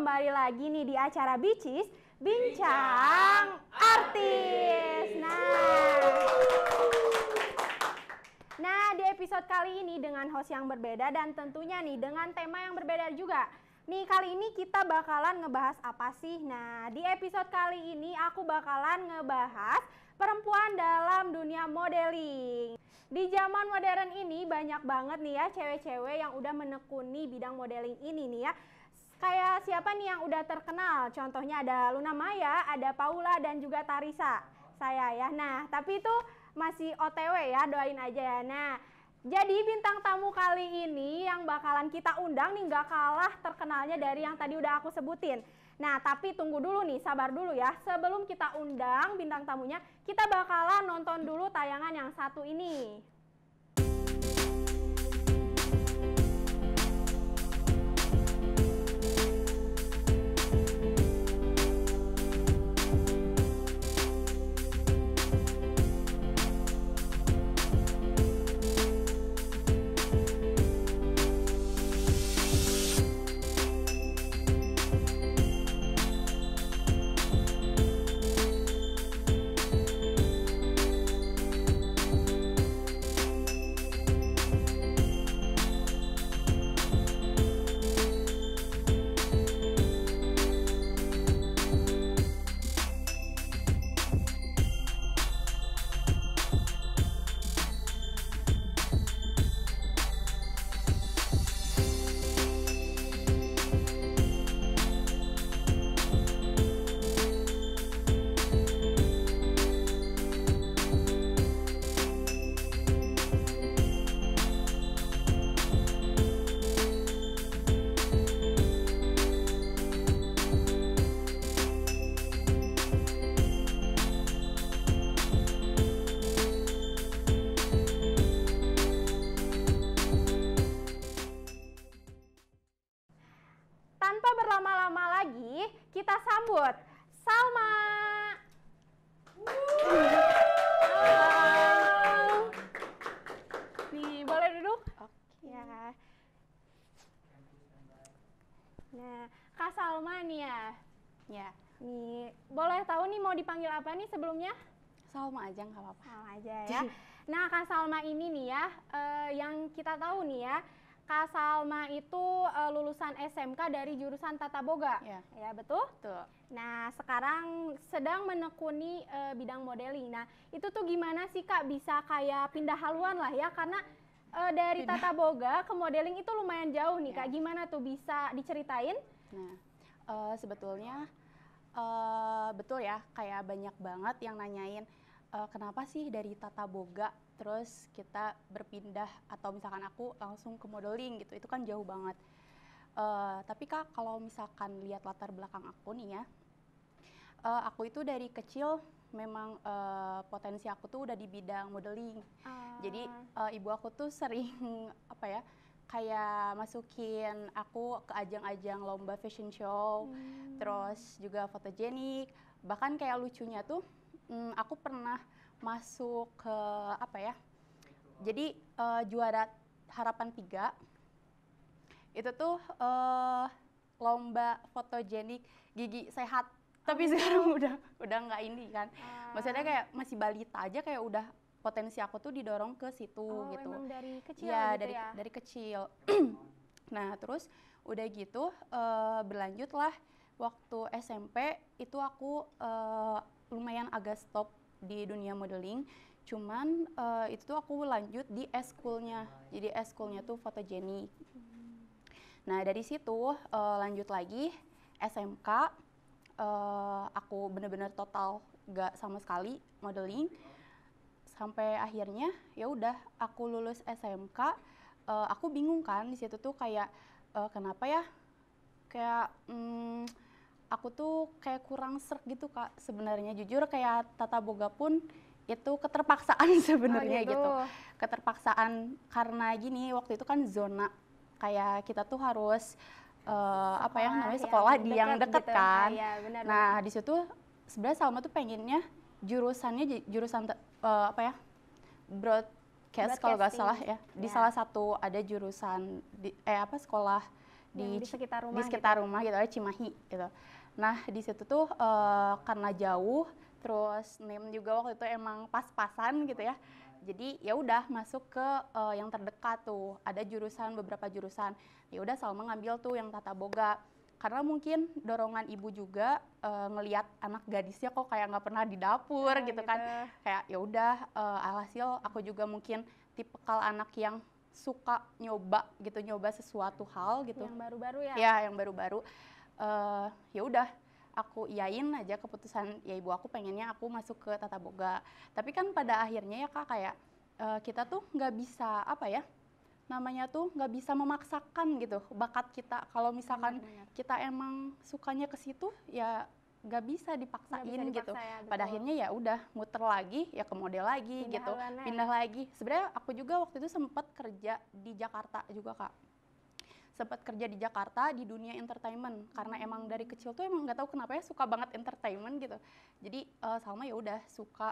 kembali lagi nih di acara Bicis, Bincang Artis. Nah, di episode kali ini dengan host yang berbeda dan tentunya nih dengan tema yang berbeda juga. Nih, kali ini kita bakalan ngebahas apa sih? Nah, di episode kali ini aku bakalan ngebahas perempuan dalam dunia modeling. Di zaman modern ini banyak banget nih ya cewek-cewek yang udah menekuni bidang modeling ini nih ya. Kayak siapa nih yang udah terkenal? Contohnya ada Luna Maya, ada Paula dan juga Tarisa. Saya ya. Nah, tapi itu masih OTW ya, doain aja ya. Nah, jadi bintang tamu kali ini yang bakalan kita undang nih nggak kalah terkenalnya dari yang tadi udah aku sebutin. Nah, tapi tunggu dulu nih, sabar dulu ya. Sebelum kita undang bintang tamunya, kita bakalan nonton dulu tayangan yang satu ini. Tanpa berlama-lama lagi, kita sambut Salma. Halo. Nih, boleh duduk? Oke. Ya. Nah, Kak Salma nih ya. Ya. Nih, boleh tahu nih mau dipanggil apa nih sebelumnya? Salma aja nggak apa-apa. Salma aja ya. Nah, Kak Salma ini nih ya, yang kita tahu nih ya, Kak Salma itu lulusan SMK dari jurusan Tata Boga, ya betul? Betul. Nah, sekarang sedang menekuni bidang modeling. Nah, itu tuh gimana sih Kak bisa kayak pindah haluan lah ya, karena dari Tata Boga ke modeling itu lumayan jauh nih Kak. Gimana tuh bisa diceritain? Nah, sebetulnya betul ya, kayak banyak banget yang nanyain kenapa sih dari Tata Boga terus kita berpindah atau misalkan aku langsung ke modeling gitu, itu kan jauh banget. Tapi Kak, kalau misalkan lihat latar belakang aku nih ya, aku itu dari kecil memang potensi aku tuh udah di bidang modeling. Jadi ibu aku tuh sering apa ya, kayak masukin aku ke ajang-ajang lomba fashion show, terus juga fotogenik. Bahkan kayak lucunya tuh aku pernah masuk ke apa ya, jadi juara Harapan 3 itu tuh lomba fotogenik gigi sehat, tapi sekarang udah nggak ini kan, maksudnya kayak masih balita aja, kayak udah potensi aku tuh didorong ke situ gitu. Emang dari kecil ya, gitu ya? Dari kecil. Nah, terus udah gitu berlanjutlah waktu SMP itu aku lumayan agak stop di dunia modeling, cuman itu tuh aku lanjut di S-School-nya. Jadi S-School-nya tuh fotogenik. Nah, dari situ lanjut lagi SMK, aku bener-bener total gak sama sekali modeling. Sampai akhirnya ya udah aku lulus SMK, aku bingung kan di situ tuh kayak kenapa ya, kayak aku tuh kayak kurang serg gitu Kak sebenarnya. Jujur kayak Tata Boga pun itu keterpaksaan sebenarnya gitu. Keterpaksaan karena gini, waktu itu kan zona kayak kita tuh harus apa ya namanya, sekolah di yang deket gitu kan. Benar, nah di situ sebenarnya Salma tuh pengennya jurusannya jurusan apa ya, broadcast kalau nggak salah ya, di salah satu ada jurusan di, sekolah di sekitar rumah. Di sekitar rumah gitu, Cimahi gitu. Nah di situ tuh karena jauh, terus NIM juga waktu itu emang pas-pasan gitu ya. Jadi ya udah masuk ke yang terdekat tuh, ada beberapa jurusan. Ya udah Salma ngambil tuh yang tata boga. Karena mungkin dorongan ibu juga ngelihat anak gadisnya kok kayak nggak pernah di dapur gitu kan. Kayak ya udah alhasil aku juga mungkin tipikal anak yang suka nyoba sesuatu hal gitu. Yang baru-baru ya? Ya, yang baru-baru. Ya udah aku iyain aja keputusan ya ibu aku, pengennya aku masuk ke tata boga. Tapi kan pada akhirnya ya Kak kayak kita tuh nggak bisa apa ya? Namanya tuh nggak bisa memaksakan gitu bakat kita. Kalau misalkan kita emang sukanya ke situ ya nggak bisa dipaksain gitu. Ya, pada akhirnya ya udah muter lagi ya ke model lagi gitu, pindah lagi. Sebenarnya aku juga waktu itu sempat kerja di Jakarta juga Kak, sempat kerja di Jakarta di dunia entertainment karena emang dari kecil tuh emang nggak tahu kenapa ya suka banget entertainment gitu. Jadi Salma ya udah suka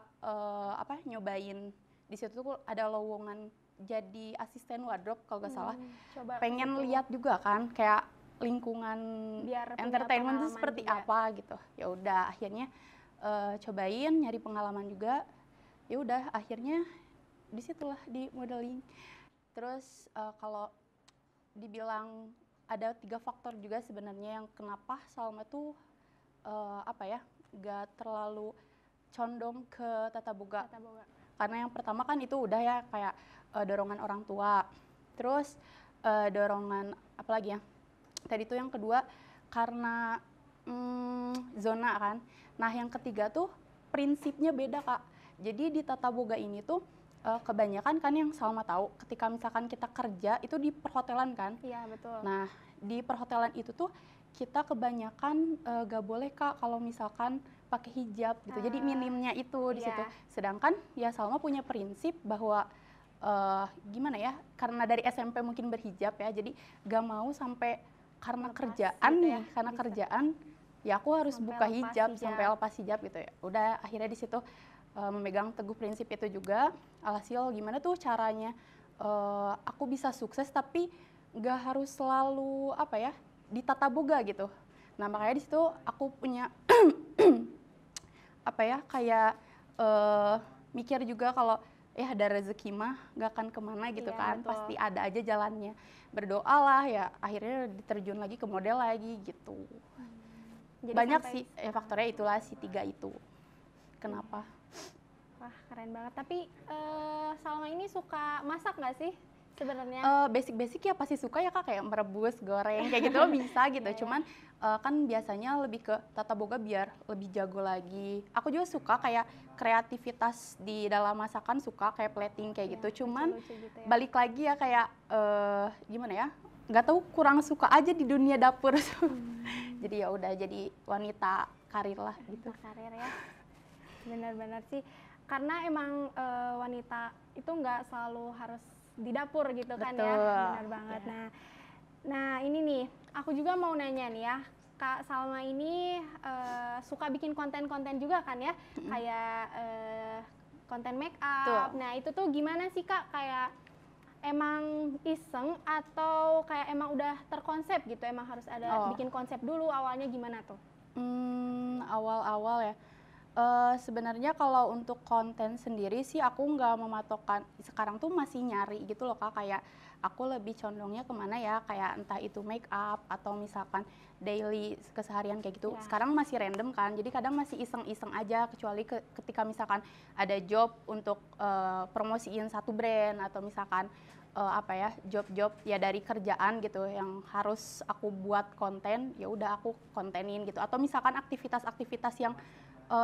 nyobain. Di situ tuh ada lowongan jadi asisten wardrobe kalau nggak salah. Pengen lihat juga kan kayak lingkungan biar entertainment itu seperti juga apa gitu. Ya udah akhirnya cobain nyari pengalaman juga. Ya udah akhirnya disitulah di modeling. Terus kalau dibilang ada 3 faktor juga sebenarnya yang kenapa Salma tuh nggak terlalu condong ke tata boga. Karena yang pertama kan itu udah ya kayak dorongan orang tua, terus dorongan apalagi ya tadi tuh yang kedua karena zona kan. Nah yang ketiga tuh prinsipnya beda Kak. Jadi di tata boga ini tuh kebanyakan kan yang Salma tahu ketika misalkan kita kerja itu di perhotelan kan. Iya betul. Nah di perhotelan itu tuh kita kebanyakan gak boleh Kak kalau misalkan pakai hijab gitu. Jadi minimnya itu di situ. Sedangkan ya Salma punya prinsip bahwa gimana ya, karena dari SMP mungkin berhijab ya, jadi gak mau sampai karena kerjaan gitu ya, karena bisa. Kerjaan ya aku harus sampai buka hijab sampai lepas hijab gitu ya. Udah akhirnya di situ memegang teguh prinsip itu juga. Alhasil gimana tuh caranya aku bisa sukses tapi gak harus selalu di tata boga gitu. Nah makanya di situ aku punya mikir juga kalau ya ada rezeki mah gak akan kemana gitu kan, betul. Pasti ada aja jalannya. Berdoalah ya akhirnya diterjun lagi ke model lagi gitu. Jadi banyak sih faktornya itulah si 3 itu. Kenapa? Wah keren banget. Tapi Salma ini suka masak nggak sih sebenarnya? Basic ya pasti suka ya Kak, kayak merebus, goreng kayak gitu bisa gitu. Cuman kan biasanya lebih ke tata boga biar lebih jago lagi. Aku juga suka kayak kreativitas di dalam masakan, suka kayak plating kayak gitu. Cuman gitu ya. Balik lagi ya kayak gimana ya? Nggak tahu kurang suka aja di dunia dapur. Jadi ya udah jadi wanita karir lah gitu. Karir ya. Benar-benar sih. Karena emang wanita itu nggak selalu harus di dapur gitu. Betul. Kan ya. Benar banget. Ya. Nah ini nih, aku juga mau nanya nih ya. Kak Salma ini suka bikin konten-konten juga kan ya, kayak konten make up. Nah itu tuh gimana sih Kak, kayak emang iseng atau kayak emang udah terkonsep gitu, emang harus ada bikin konsep dulu, awalnya gimana tuh? Awal-awal ya, sebenarnya kalau untuk konten sendiri sih aku nggak mematokkan, sekarang tuh masih nyari gitu loh Kak, kayak aku lebih condongnya kemana ya, kayak entah itu make up atau misalkan daily keseharian kayak gitu. Sekarang masih random kan, jadi kadang masih iseng-iseng aja, kecuali ketika misalkan ada job untuk promosiin satu brand atau misalkan job-job ya dari kerjaan gitu yang harus aku buat konten, ya udah aku kontenin gitu. Atau misalkan aktivitas-aktivitas yang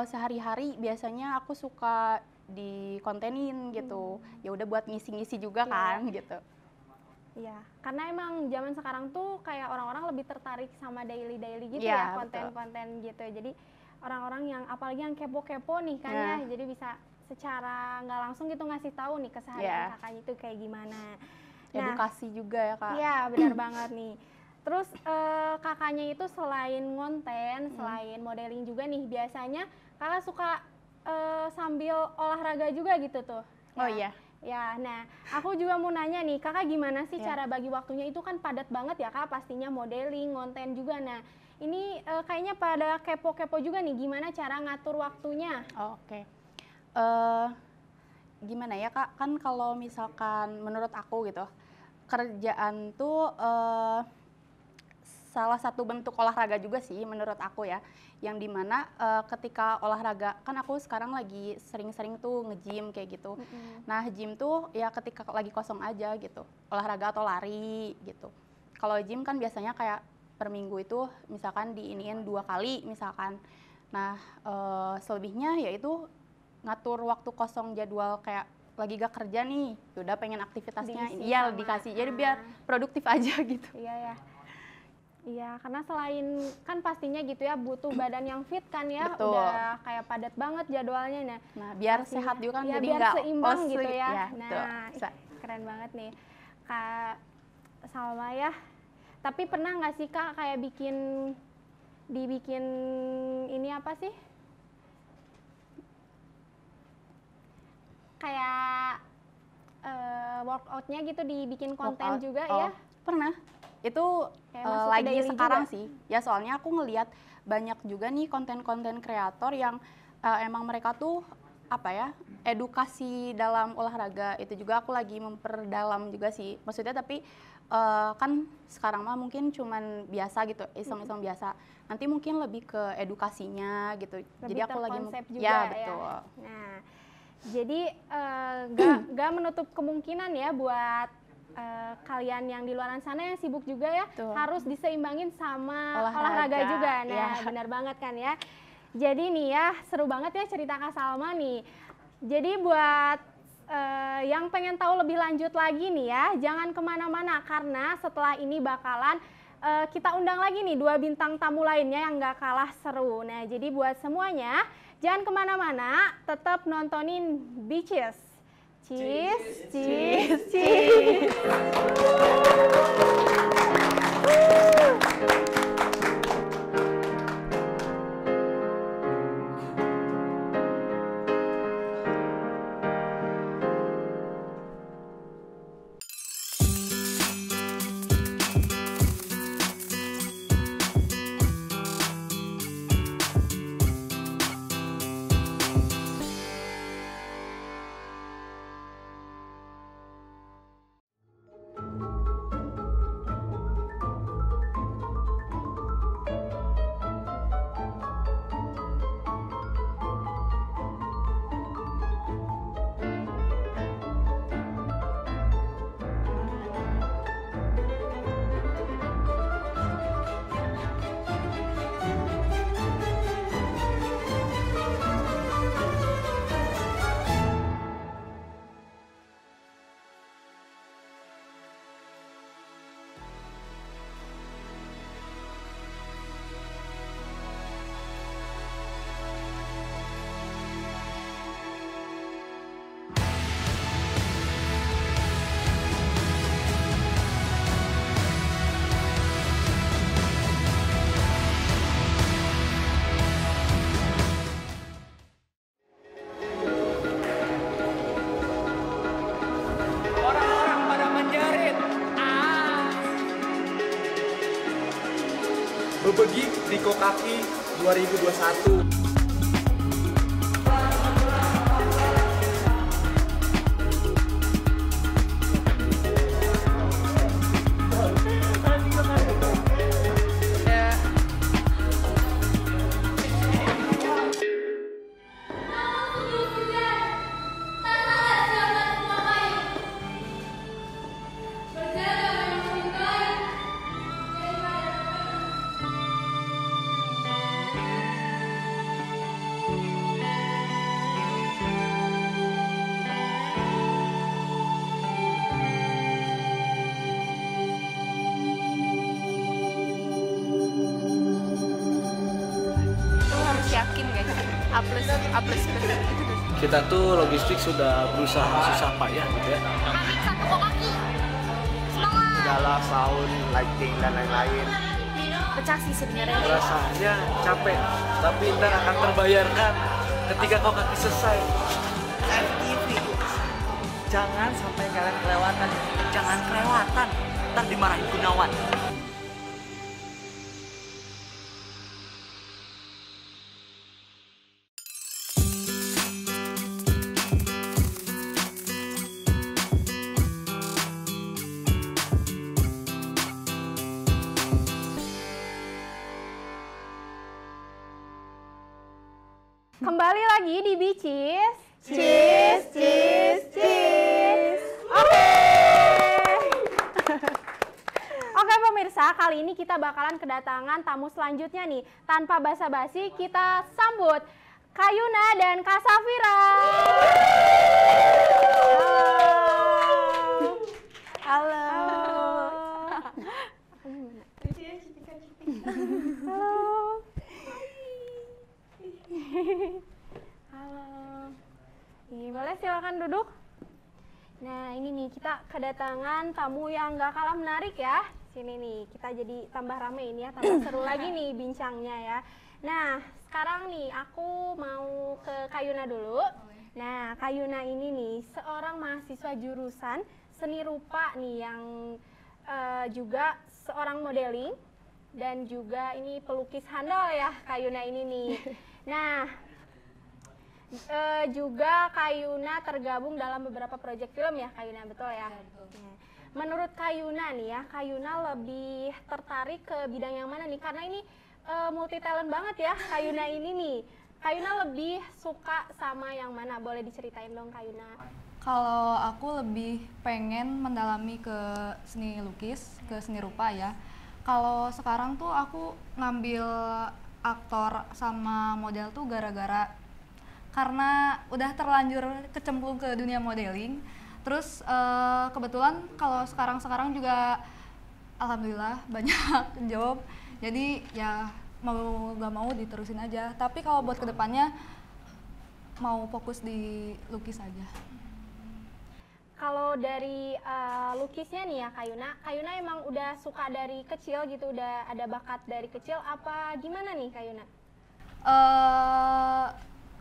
sehari-hari biasanya aku suka dikontenin gitu. Ya udah buat ngisi-ngisi juga kan gitu. Iya, karena emang zaman sekarang tuh kayak orang-orang lebih tertarik sama daily gitu ya, konten-konten gitu. Jadi orang-orang yang apalagi yang kepo-kepo nih kan ya, jadi bisa secara nggak langsung gitu ngasih tahu nih keseharian kakaknya itu kayak gimana. Edukasi juga ya Kak. Iya, benar banget nih. Terus kakaknya itu selain ngonten, selain modeling juga nih, biasanya kakak suka sambil olahraga juga gitu tuh. Oh iya. Ya, nah aku juga mau nanya nih, kakak gimana sih Ya. cara bagi waktunya? Itu kan padat banget ya kak, pastinya modeling, konten juga. Nah, ini kayaknya pada kepo-kepo juga nih, gimana cara ngatur waktunya? Oh, oke. Gimana ya Kak, kan kalau misalkan menurut aku gitu, kerjaan tuh salah satu bentuk olahraga juga sih menurut aku ya, yang dimana ketika olahraga, kan aku sekarang lagi sering-sering tuh nge-gym kayak gitu. Nah gym tuh ya ketika lagi kosong aja gitu, olahraga atau lari gitu. Kalau gym kan biasanya kayak per minggu itu misalkan diiniin 2 kali misalkan. Nah selebihnya yaitu ngatur waktu kosong jadwal kayak lagi gak kerja nih, udah pengen aktivitasnya, Diisi iya sama, dikasih, jadi biar produktif aja gitu. Iya ya. Iya, karena selain kan pastinya gitu ya butuh badan yang fit kan ya, Betul. udah kayak padat banget jadwalnya. Nah biar pastinya- sehat juga kan, ya, jadi biar nggak seimbang os gitu ya. ya, Nah, betul. Bisa. keren banget nih Kak Salma ya. Tapi pernah nggak sih Kak kayak dibikin ini apa sih? Kayak workoutnya gitu dibikin konten Workout. juga Oh, ya? pernah. Itu Kayak masuk ke lagi daily sekarang juga? sih. Ya soalnya aku ngelihat banyak juga nih konten-konten kreator yang emang mereka tuh apa ya, edukasi dalam olahraga. Itu juga aku lagi memperdalam juga sih. Maksudnya tapi kan sekarang mah mungkin cuman biasa gitu, iseng-iseng biasa. Nanti mungkin lebih ke edukasinya gitu. Lebih Jadi aku lagi terkonsep juga ya ya. betul. Nah, jadi nggak menutup kemungkinan ya buat kalian yang di luaran sana yang sibuk juga ya, Betul. harus diseimbangin sama olahraga Olahraga, juga. Nah, ya. benar banget kan ya. Jadi nih ya, seru banget ya cerita Kak Salma nih. Jadi buat yang pengen tahu lebih lanjut lagi nih ya, jangan kemana-mana karena setelah ini bakalan kita undang lagi nih 2 bintang tamu lainnya yang nggak kalah seru. Nah, jadi buat semuanya jangan kemana-mana, tetap nontonin Beaches. Cheese, cheese, cheese. Orang-orang pada menjerit. Bebegik di Kokaki 2021. Lu harus yakin guys, A plus bener. Kita tuh logistik sudah berusaha susah payah gitu ya. Segala sound, lighting dan lain-lain. Pecah sih sebenarnya. Rasanya capek, tapi ntar akan terbayarkan ketika kau kaki selesai. FTV. Jangan sampai kalian kelewatan. Jangan kelewatan. Ntar dimarahin Gunawan. Kembali lagi di Bicis. Cheese, cheese, cheese. Oke. Oke pemirsa, kali ini kita bakalan kedatangan tamu selanjutnya nih. Tanpa basa-basi kita sambut Kayuna dan Kak Safira. Halo. Halo. Nih, boleh silakan duduk. Nah, ini nih kita kedatangan tamu yang gak kalah menarik ya. Sini nih, kita jadi tambah rame ini ya, tambah seru lagi nih bincangnya ya. Nah, sekarang nih aku mau ke Kayuna dulu. Nah, Kayuna ini nih seorang mahasiswa jurusan seni rupa nih yang juga seorang modeling dan juga ini pelukis handal ya Kayuna ini nih. Nah, juga Kayuna tergabung dalam beberapa proyek film ya Kayuna, betul ya? Nah, menurut Kayuna nih ya, Kayuna lebih tertarik ke bidang yang mana nih? Karena ini multi talent banget ya Kayuna ini nih. Kayuna lebih suka sama yang mana? Boleh diceritain dong Kayuna. Kalau aku lebih pengen mendalami ke seni lukis, ke seni rupa ya. Kalau sekarang tuh aku ngambil aktor sama model tuh gara-gara karena udah terlanjur kecemplung ke dunia modeling. Terus kebetulan kalau sekarang juga alhamdulillah banyak job. Jadi ya mau gak mau diterusin aja. Tapi kalau buat kedepannya mau fokus di lukis aja. Kalau dari lukisnya nih ya Kayuna emang udah suka dari kecil gitu, udah ada bakat dari kecil apa gimana nih Kayuna?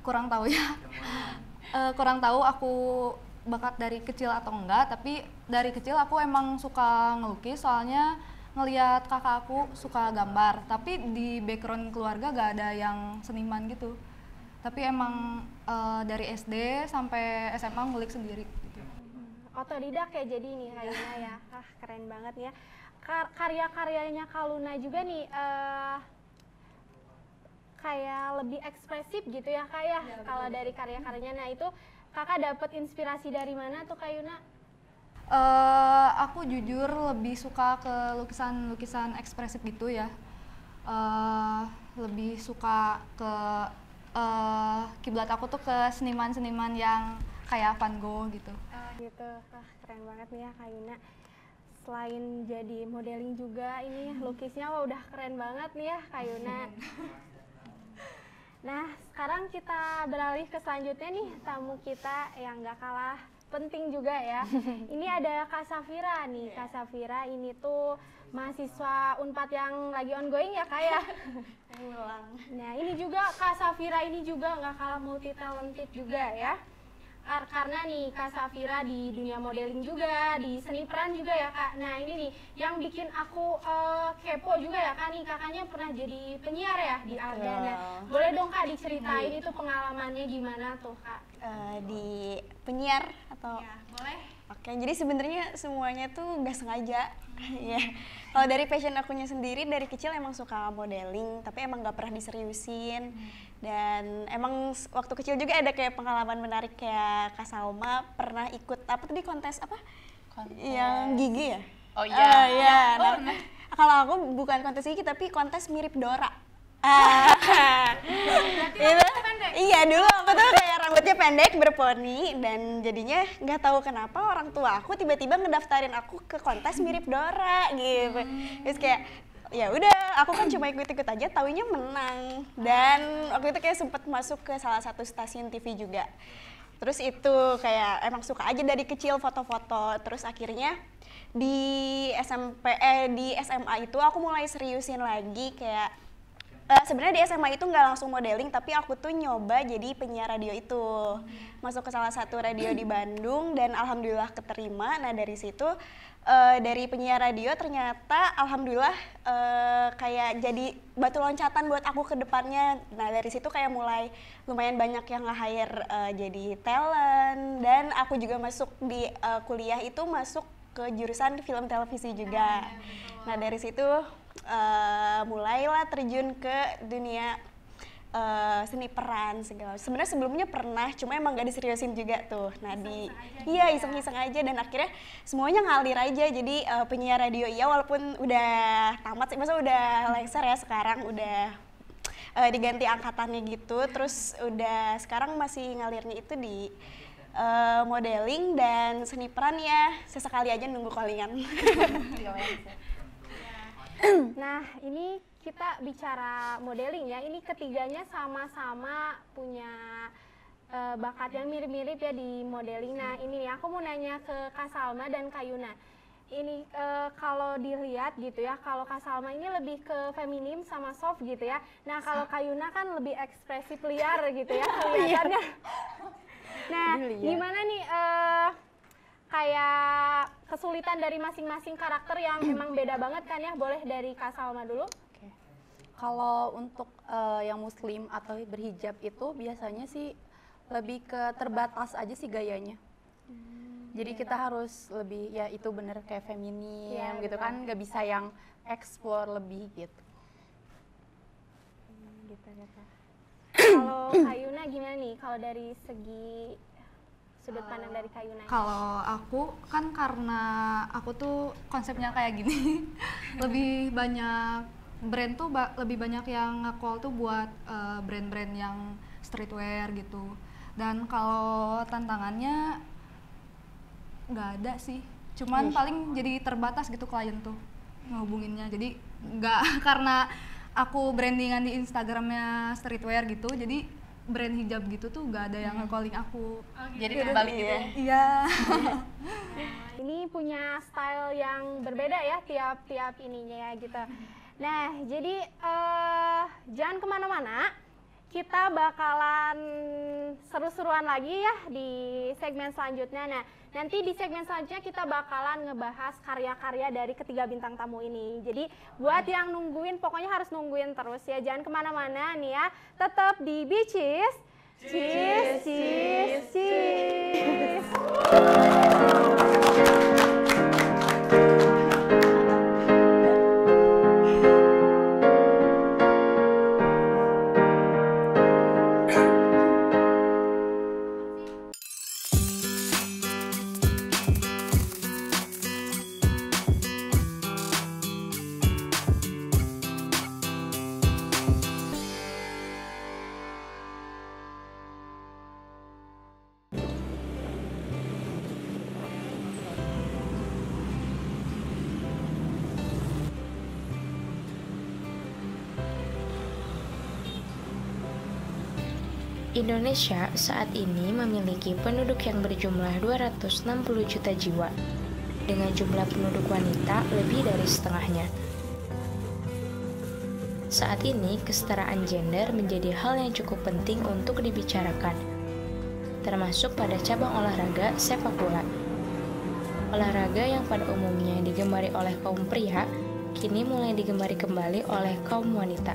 Kurang tahu ya. Kurang tahu aku bakat dari kecil atau enggak, tapi dari kecil aku emang suka ngelukis soalnya ngelihat kakak aku suka gambar, tapi di background keluarga gak ada yang seniman gitu. Tapi emang dari SD sampai SMA ngulik sendiri. Otodidak ya jadi nih Kayuna ya. Keren banget ya. Karya-karyanya Kayuna juga nih kayak lebih ekspresif gitu ya Kak ya. Kalau dari karya-karyanya, nah itu Kakak dapat inspirasi dari mana tuh Kayuna? Aku jujur lebih suka ke lukisan-lukisan ekspresif gitu ya. Lebih suka ke kiblat aku tuh ke seniman-seniman yang kayak Van Gogh gitu. Gitu, keren banget nih ya Kayuna. Selain jadi modeling juga ini lukisnya wah udah keren banget nih ya Kayuna. Nah, sekarang kita beralih ke selanjutnya nih, tamu kita yang gak kalah penting juga ya. Ini ada Kak Safira nih. Kak Safira ini tuh mahasiswa Unpad yang lagi ongoing ya Kak ya? Ulang. Nah, ini juga Kak Safira ini juga gak kalah multi talented juga ya. Karena nih Kak Safira di dunia modeling juga, di seni peran juga ya Kak. Nah ini nih yang bikin aku kepo juga ya Kak nih, kakaknya pernah jadi penyiar ya di Alda. Nah, boleh dong Kak diceritain itu pengalamannya gimana tuh Kak? Di penyiar atau? Ya, boleh. Oke, jadi sebenarnya semuanya tuh nggak sengaja. Ya, kalau dari passion akunya sendiri dari kecil emang suka modeling, tapi emang nggak pernah diseriusin. Dan emang waktu kecil juga ada kayak pengalaman menarik kayak Kak Salma pernah ikut apa tadi kontes apa? Kontes. Yang gigi ya? Oh iya. Iya. Nah, kalau aku bukan kontes gigi tapi kontes mirip Dora. Itu, iya dulu aku tuh kayak rambutnya pendek berponi dan jadinya nggak tahu kenapa orang tua aku tiba-tiba ngedaftarin aku ke kontes mirip Dora gitu. Terus kayak ya udah aku kan cuma ikut-ikut aja, taunya menang dan waktu itu kayak sempet masuk ke salah satu stasiun TV juga. Terus itu kayak emang suka aja dari kecil foto-foto, terus akhirnya di di SMA itu aku mulai seriusin lagi kayak Sebenarnya di SMA itu nggak langsung modeling, tapi aku tuh nyoba jadi penyiar radio itu. Masuk ke salah satu radio di Bandung dan alhamdulillah keterima. Nah dari situ dari penyiar radio ternyata alhamdulillah kayak jadi batu loncatan buat aku ke depannya. Nah dari situ kayak mulai lumayan banyak yang nge-hire jadi talent, dan aku juga masuk di kuliah itu masuk ke jurusan film televisi juga. Nah dari situ mulailah terjun ke dunia seni peran segala. Sebenarnya sebelumnya pernah, cuma emang gak diseriusin juga tuh. Nah iya iseng-iseng aja, dan akhirnya semuanya ngalir aja. Jadi penyiar radio iya, walaupun udah tamat sih, masa udah lengser ya sekarang, udah diganti angkatannya gitu. Terus udah sekarang masih ngalirnya itu di modeling dan seni peran ya, sesekali aja nunggu callingan. Nah, ini kita bicara modeling ya. Ini ketiganya sama-sama punya bakat yang mirip-mirip ya di modeling. Nah, ini nih aku mau nanya ke Kak Salma dan Kak Yuna. Ini kalau dilihat gitu ya, kalau Kak Salma ini lebih ke feminim sama soft gitu ya. Nah, kalau Kak Yuna kan lebih ekspresif liar gitu ya kelihatannya. Nah, gimana nih kayak kesulitan dari masing-masing karakter yang memang beda banget kan ya? Boleh dari Kak Salma dulu. Oke. Kalau untuk yang muslim atau berhijab itu biasanya sih lebih ke terbatas aja sih gayanya. Jadi kita harus lebih, ya itu bener kayak feminim gitu kan, nggak bisa yang explore lebih gitu. Kalau Kak Yuna gimana nih? Kalau dari segi sudut pandang dari Kak Yuna? Kalau aku kan karena aku tuh konsepnya kayak gini, lebih banyak brand tuh lebih banyak yang nge-call tuh buat brand-brand yang streetwear gitu. Dan kalau tantangannya nggak ada sih, cuman paling jadi terbatas gitu klien tuh ngehubunginnya. Jadi nggak karena aku brandingan di Instagramnya streetwear gitu, jadi brand hijab gitu tuh gak ada yang nge-calling aku. Jadi kembali gitu. Iya. Ini punya style yang berbeda ya tiap ininya ya gitu. Nah jadi jangan kemana-mana, kita bakalan seru-seruan lagi ya di segmen selanjutnya. Nah nanti di segmen selanjutnya kita bakalan ngebahas karya-karya dari ketiga bintang tamu ini. Jadi buat yang nungguin, pokoknya harus nungguin terus ya. Jangan kemana-mana nih ya. Tetap di Bicis. Cheese, cheese, cheese. Indonesia saat ini memiliki penduduk yang berjumlah 260 juta jiwa, dengan jumlah penduduk wanita lebih dari setengahnya. Saat ini, kesetaraan gender menjadi hal yang cukup penting untuk dibicarakan, termasuk pada cabang olahraga sepak bola. Olahraga yang pada umumnya digemari oleh kaum pria, kini mulai digemari kembali oleh kaum wanita.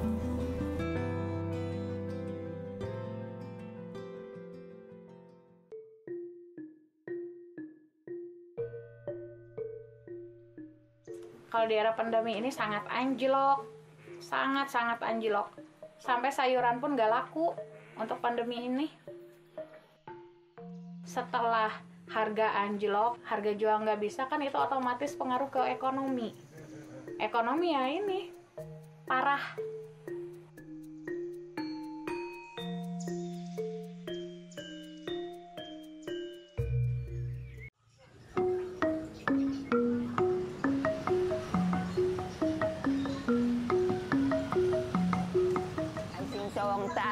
Kalau di era pandemi ini sangat anjlok, sangat anjlok. Sampai sayuran pun gak laku untuk pandemi ini. Setelah harga anjlok, harga jual nggak bisa, kan itu otomatis pengaruh ke ekonomi. Ekonomi ya ini parah.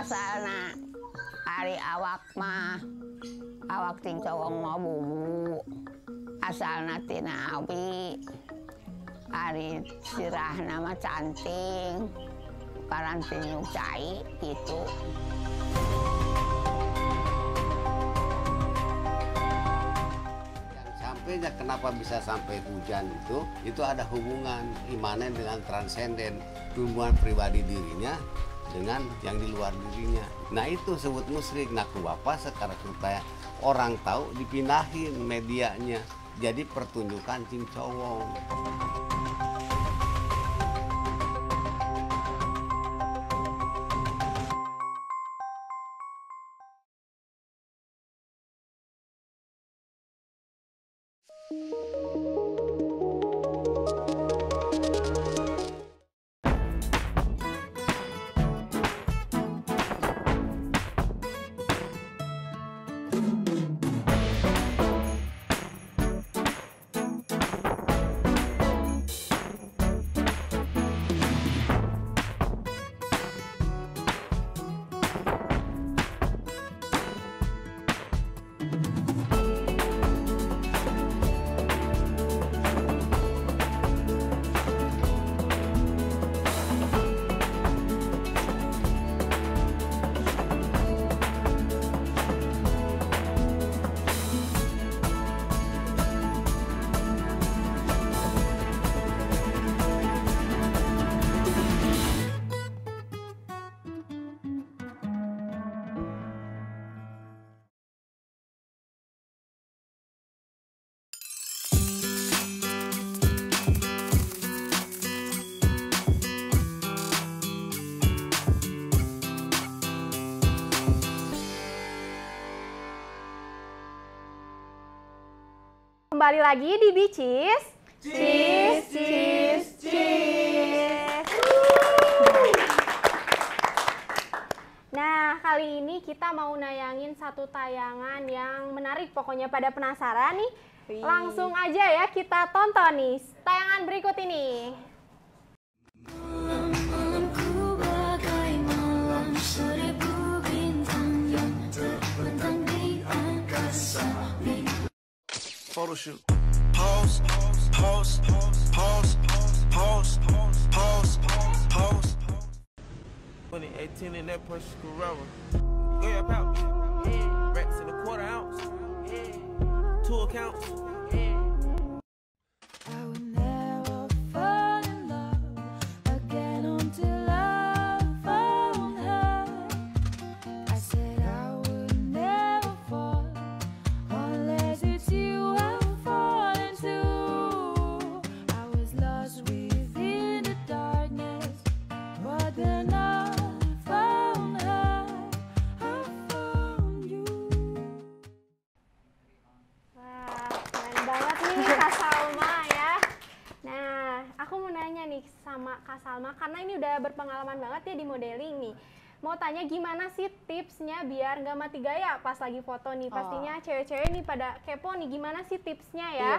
Asalna ari awak mah awak ting cowong mah bubu asalna tina awi ari sirah nama canting tukaran senyum cai gitu. Sampainya kenapa bisa sampai hujan itu ada hubungan imanen dengan transenden, hubungan pribadi dirinya dengan yang di luar dirinya. Nah itu sebut musyrik. Nah bapak sekarang supaya orang tahu dipindahin medianya jadi pertunjukan cincowong. Kembali lagi di Bicis. Cheese. Nah, kali ini kita mau nayangin satu tayangan yang menarik. Pokoknya pada penasaran nih. Langsung aja ya kita tonton nih tayangan berikut ini. Photo shoot. Pause, pause, pause, pause, pause, pause. 2018 in that Porsche Carrera. Yeah, about racks in a quarter ounce. 2 accounts. I would never fall in love again until I found her. I said I would never fall unless it's you I'm falling to. I was lost within the darkness, but then I found her. I found you. Wah, keren banget nih Kak Salma ya. Nah, aku mau nanya nih sama Kak Salma, karena ini udah berpengalaman banget ya di modeling nih. Mau tanya gimana sih tipsnya biar nggak mati gaya pas lagi foto nih? Pastinya cewek-cewek nih pada kepo nih, gimana sih tipsnya ya?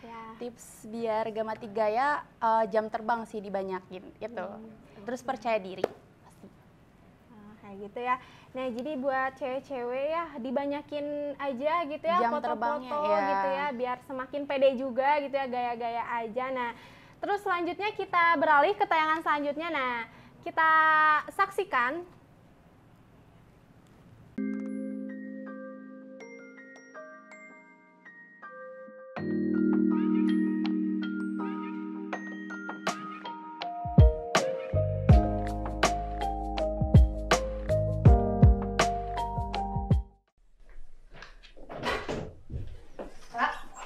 Ya. Tips biar gak mati gaya, jam terbang sih dibanyakin gitu. Terus percaya diri. Kayak gitu ya. Nah, jadi buat cewek-cewek ya dibanyakin aja gitu ya Jam foto-foto terbangnya, ya. gitu ya, biar semakin pede juga gitu ya, gaya-gaya aja. Nah, terus selanjutnya kita beralih ke tayangan selanjutnya. Nah, kita saksikan.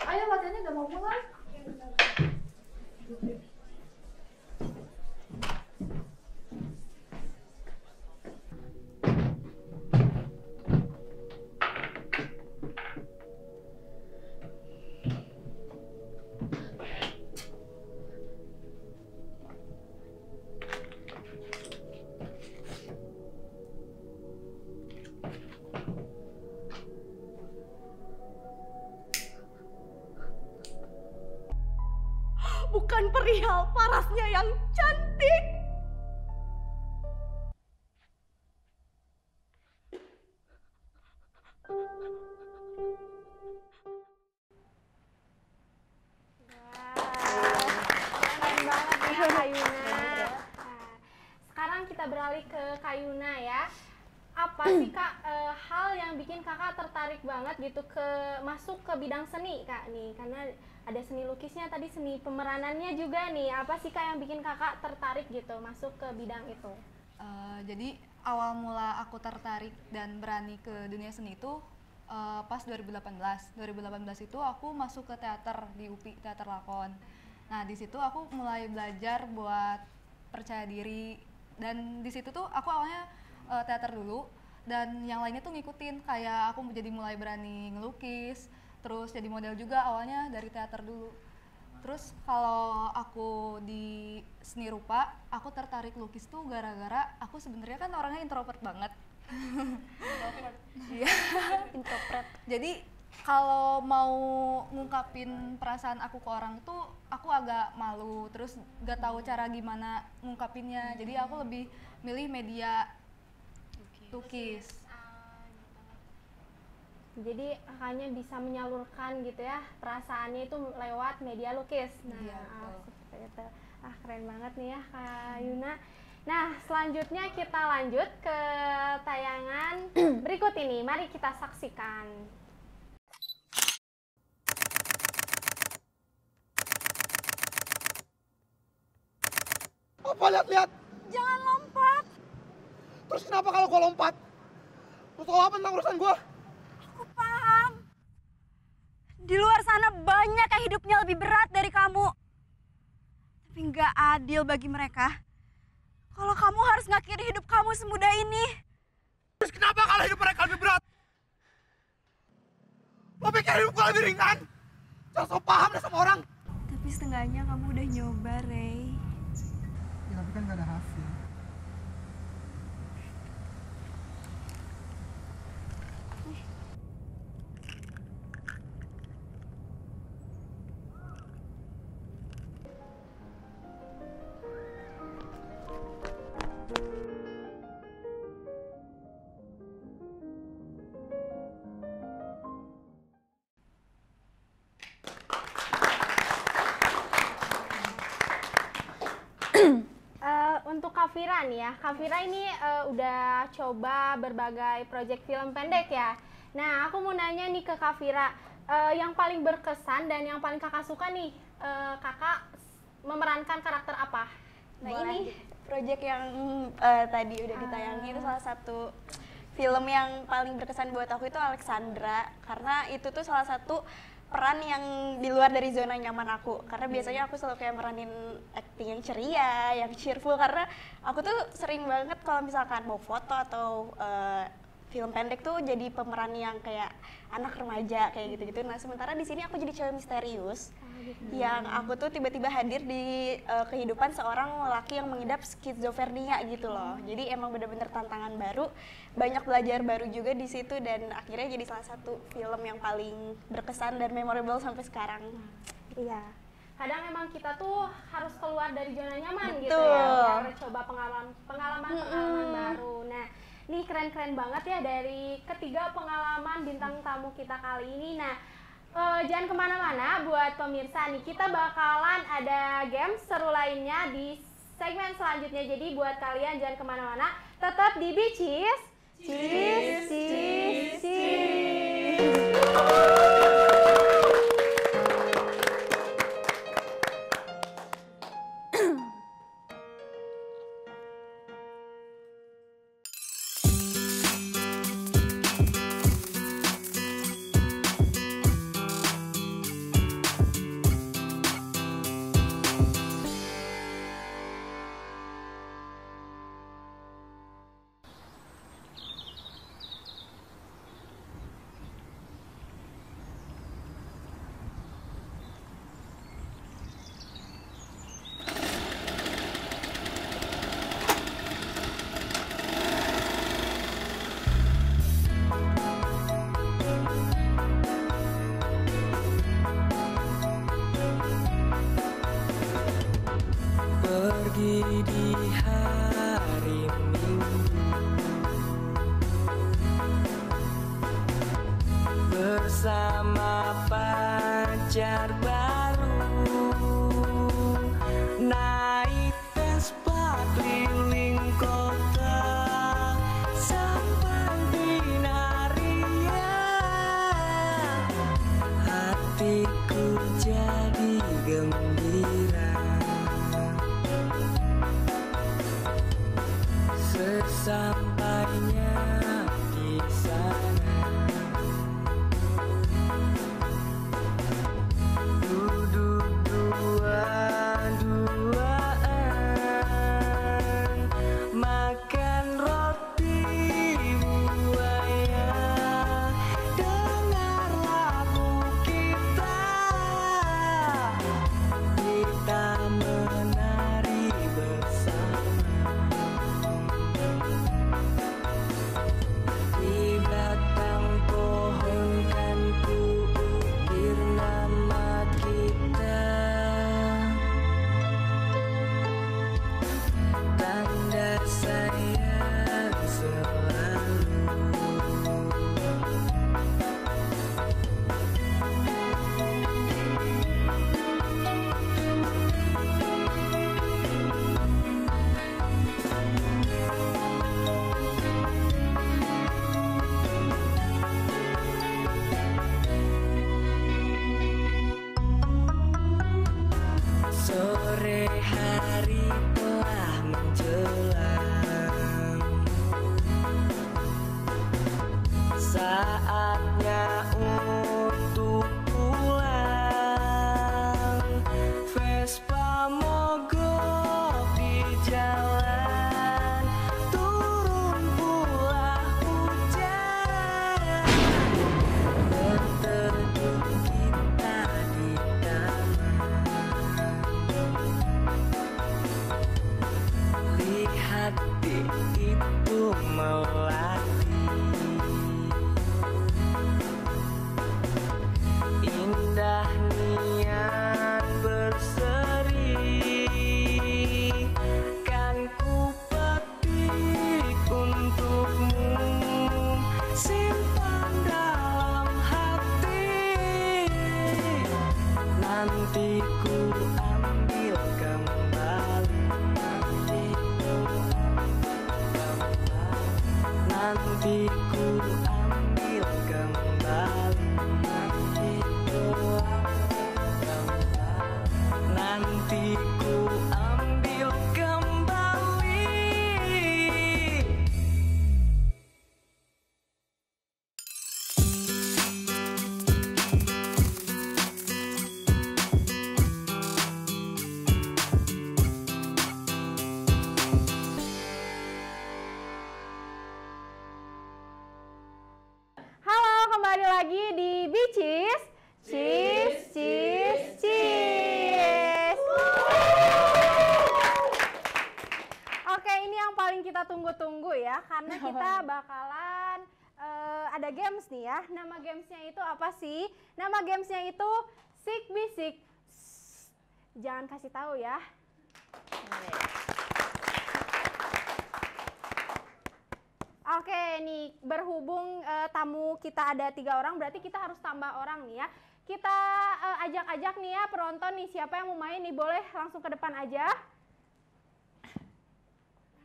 Ayo latihannya udah mau mulai. Bukan perihal parasnya yang cantik. Keren banget ya Ayuna. Nah, sekarang kita kita beralih ke Kak Yuna ya. Apa sih Kak hal yang bikin Kakak tertarik banget gitu masuk ke bidang seni Kak nih? Karena ada seni lukisnya tadi, seni pemeranannya juga nih. Apa sih Kak yang bikin Kakak tertarik gitu masuk ke bidang itu? Jadi awal mula aku tertarik dan berani ke dunia seni itu pas 2018. 2018 itu aku masuk ke teater di UPI, teater lakon. Nah di situ aku mulai belajar buat percaya diri, dan di situ tuh aku awalnya teater dulu, dan yang lainnya tuh ngikutin, kayak aku jadi mulai berani ngelukis, terus jadi model juga awalnya dari teater dulu. Terus kalau aku di seni rupa, aku tertarik lukis tuh gara-gara aku sebenarnya kan orangnya introvert banget. Iya, introvert. Jadi kalau mau ngungkapin perasaan aku ke orang tuh aku agak malu, terus gak tahu cara gimana ngungkapinnya. Jadi aku lebih milih media lukis. Jadi hanya bisa menyalurkan gitu ya perasaannya itu lewat media lukis. Nah, iya, seperti itu. Keren banget nih ya Kak Yuna. Nah, selanjutnya kita lanjut ke tayangan berikut ini. Mari kita saksikan. Apa lihat-lihat? Jangan lompat. Terus kenapa kalau gua lompat? Lu tahu apa tentang urusan gua? Aku paham. Di luar sana banyak yang hidupnya lebih berat dari kamu. Tapi nggak adil bagi mereka. Kalau kamu harus ngakhiri hidup kamu semudah ini. Terus kenapa kalau hidup mereka lebih berat? Lo pikir hidup gua lebih ringan? Jangan so paham deh sama orang. Tapi setengahnya kamu udah nyoba, Ray. Ya tapi kan gak ada hasil. Untuk Kak Fira nih ya, Kak Fira ini udah coba berbagai proyek film pendek ya. Nah, aku mau nanya nih ke Kak Fira, yang paling berkesan dan yang paling kakak suka nih, kakak memerankan karakter apa? Nah ini proyek yang tadi udah ditayangin itu salah satu film yang paling berkesan buat aku itu Alexandra, karena itu tuh salah satu peran yang di luar dari zona nyaman aku, karena biasanya aku selalu kayak meranin acting yang ceria, yang cheerful, karena aku tuh sering banget kalau misalkan mau foto atau film pendek tuh jadi pemeran yang kayak anak remaja kayak gitu-gitu. Nah sementara di sini aku jadi cewek misterius yang aku tuh tiba-tiba hadir di kehidupan seorang lelaki yang mengidap skizofrenia gitu loh. Jadi emang bener-bener tantangan baru, banyak belajar baru juga di situ, dan akhirnya jadi salah satu film yang paling berkesan dan memorable sampai sekarang. Iya. Kadang emang kita tuh harus keluar dari zona nyaman gitu Betul. ya, biar coba pengalaman baru. Nah, ini keren-keren banget ya dari ketiga pengalaman bintang tamu kita kali ini. Nah, jangan kemana-mana buat pemirsa nih, kita bakalan ada game seru lainnya di segmen selanjutnya. Jadi buat kalian jangan kemana-mana, tetap di Bicis. Cheese. Pergi di hari Minggu bersama pacar baru, naik Vespa keliling kota. Sesampainya di sana, duduk dua-duaan, makan roti buaya, dengar lagu kita menari bersama. Di batang pohon kan ku ukir nama kita, tanda sayang selalu. Sore hari telah menjelang, saatnya untuk pulang. Vespa mogok di jalan, turun pula hujan. Berteduh kita di taman, lihat itu melati, indah nian berseri, kan ku petik untukmu, simpan dalam hati, nanti ku ambil kembali, nanti ku ambil kembali, nanti ku ambil kembali. Halo, kembali lagi di Bicis. Cheese, cheese, cheese. Oke, ini yang paling kita tunggu-tunggu ya, karena kita bakalan ada games nih ya. Nama gamesnya itu apa sih? Nama gamesnya itu Sik Bisik. Jangan kasih tahu ya. Oke, nih berhubung tamu kita ada 3 orang, berarti kita harus tambah orang nih ya. Kita ajak-ajak nih ya penonton nih, siapa yang mau main nih, boleh langsung ke depan aja.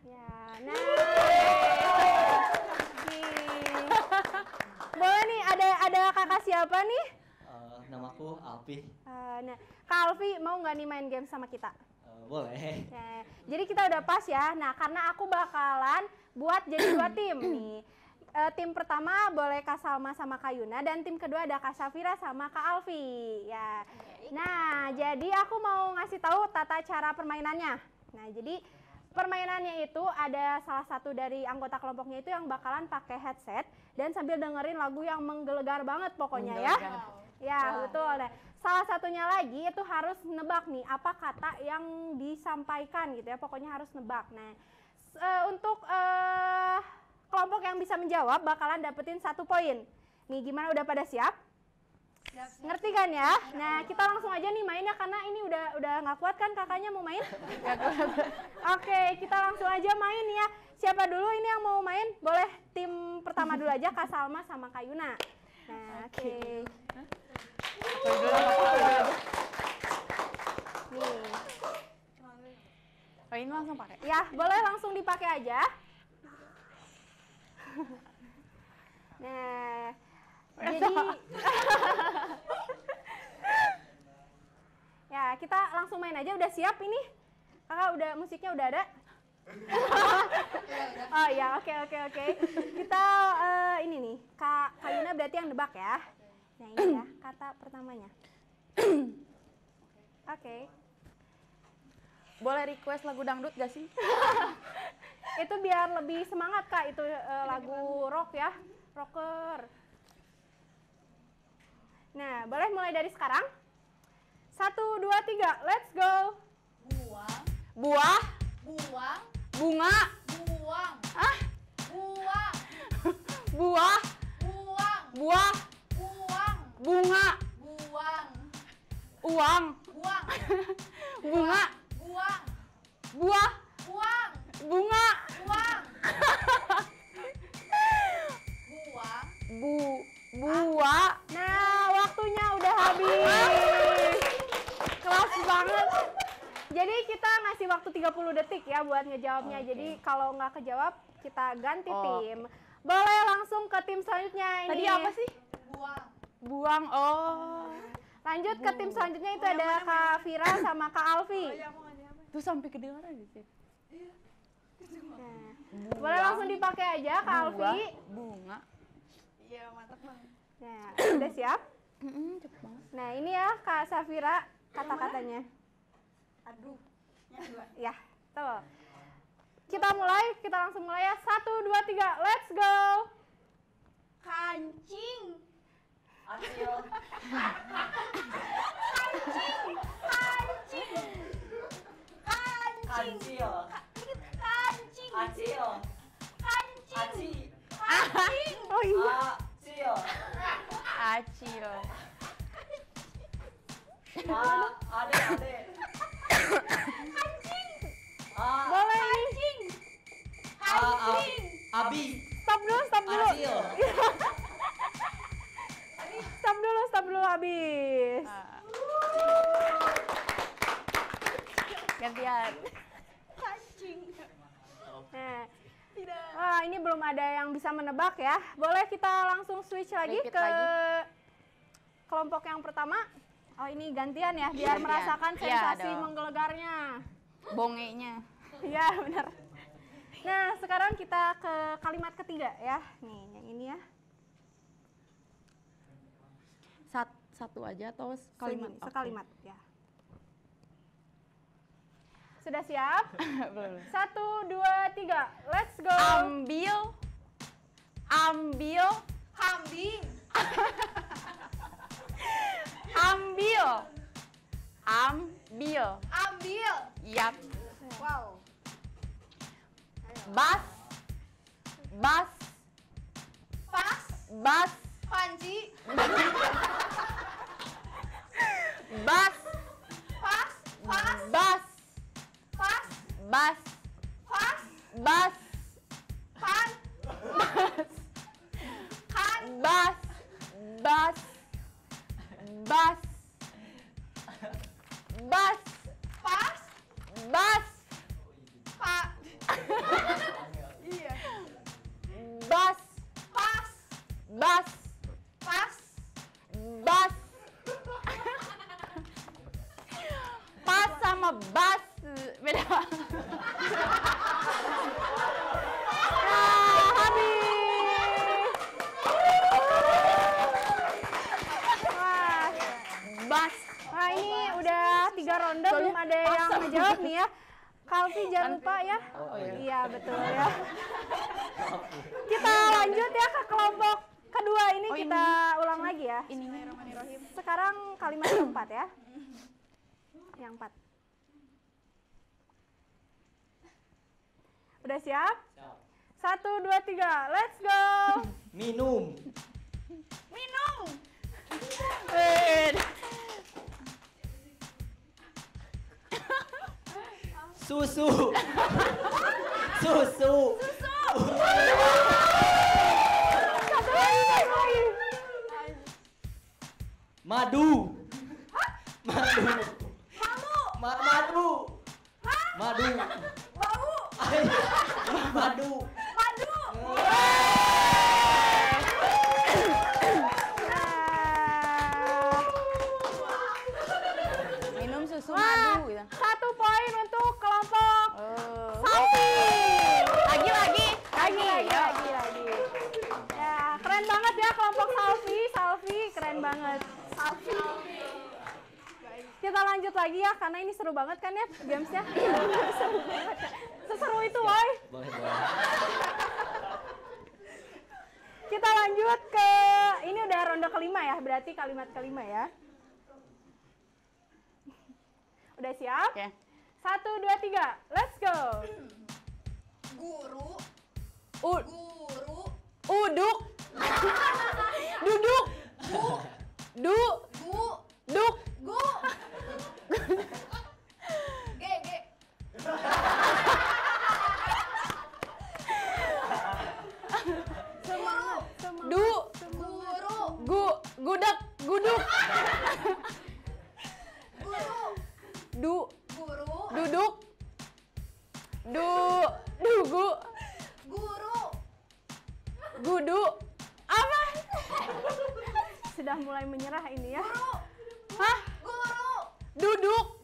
Ya, nah. Boleh nih, ada kakak siapa nih? Namaku Alfi. Nah, Kak Alfi mau nggak nih main game sama kita? Boleh. Nah, jadi kita udah pas ya. Nah, karena aku bakalan buat jadi 2 tim nih. Tim pertama boleh Kak Salma sama Kak Yuna, dan tim kedua ada Kak Safira sama Kak Alfi ya. Nah, jadi aku mau ngasih tahu tata cara permainannya. Nah, jadi permainannya itu ada salah satu dari anggota kelompoknya itu yang bakalan pakai headset dan sambil dengerin lagu yang menggelegar banget pokoknya ya. Ya, betul. Nah, salah satunya lagi itu harus nebak nih apa kata yang disampaikan gitu ya. Pokoknya harus nebak. Nah, untuk kelompok yang bisa menjawab bakalan dapetin 1 poin. Nih, gimana, udah pada siap? Siap. Ngerti kan ya? Nah, kita langsung aja nih mainnya karena ini udah nggak kuat kan kakaknya mau main? Oke, kita langsung aja main ya. Siapa dulu ini yang mau main? Boleh tim pertama dulu aja, Kak Salma sama Kak Yuna. Nah, oke. Nih. Oh, ini langsung pakai? Ya, boleh langsung dipakai aja. Nah, jadi ya kita langsung main aja. Udah siap ini? Kakak udah, musiknya udah ada? Oh ya, oke. Kita ini nih, Kak Yuna berarti yang nebak ya. Nah ini ya, kata pertamanya. Oke. Boleh request lagu dangdut gak sih? Itu biar lebih semangat Kak, itu lagu rock ya, rocker. Nah, boleh mulai dari sekarang? 1, 2, 3, let's go. Buah. Buang. Bunga. Buang. Ah. Buang. Buah. Buang. Buah. Buang. Bunga. Buang. Uang. Buang. Bunga. Buang. Buah. Buang. Bunga. Buang. Buang. Buah. Nah, waktunya udah habis. Kelas banget. Jadi kita ngasih waktu 30 detik ya buat ngejawabnya. Jadi kalau nggak kejawab, kita ganti tim. Boleh langsung ke tim selanjutnya ini. Tadi apa sih? Buang. Buang. Oh. Lanjut ke tim selanjutnya, itu ada Kak Vira sama Kak Alfi. Tuh sampai kedengaran sih. Nah, boleh langsung dipakai aja Kak Alfi. Bunga. Iya, mantap banget. Nah, udah siap? Cepet banget. Nah, ini ya Kak Safira kata-katanya. Aduh. Ya, tuh. Kita langsung mulai ya. 1, 2, 3, let's go. Kancing. Acil. Kancing. Kancil. Kancing. Acil. Kancing. Acil. Oh iya. Acil. Acil. Ade. Boleh nih. Abi. Stop dulu. Acil. Stop dulu habis. Gantian. Kancing. Nah. Wah, ini belum ada yang bisa menebak ya. Boleh kita langsung switch lagi Repeat ke lagi. kelompok yang pertama. Oh, ini gantian ya, biar Gantian. merasakan Iya sensasi dong. menggelegarnya. Bongenya. Iya, benar. Nah, sekarang kita ke kalimat ketiga ya. Nih, yang ini ya. Satu aja atau kalimat? Segini, sekalimat ya. Sudah siap? Belum. 1, 2, 3, let's go. Ambil. Kambing. Ambil. Yap. Wow. Bas. Pas. Panci. Bas. Pas. Bas. Pas. Bas. Pas. Bas. Kan. Bas. Bas. Bas. Bas. Pas. Bas. Pak. Iya. Bas. Pas. Bas. Pas. Bas. Pas sama bas beda. Habis. Bas. Wah, ini udah 3 ronde, belum ada yang ngejawab nih ya. Kalvi jangan lupa ya. Iya, betul ya. Kita lanjut ya ke kelompok kedua ini, kita ulang lagi ya. Sekarang kalimat yang 4 ya. Yang 4. Udah siap? 1, 2, 3, let's go. Minum. Susu. Madu. Minum susu Wah, madu gitu. 1 poin untuk kelompok Salvi. Lagi. lanjut lagi ya, karena ini seru banget kan ya gamesnya. Seru banget. Seseru itu, woy. Boleh. Kita lanjut ke, ini udah ronde kelima ya, berarti kalimat kelima ya. Udah siap? Oke. 1, 2, 3, let's go. Guru. Uduk. Duduk. Duk. Gudeg. Guduk. Duduk. Dugu. Gudu. Apa? Sudah mulai menyerah ini ya. Hah? Duduk.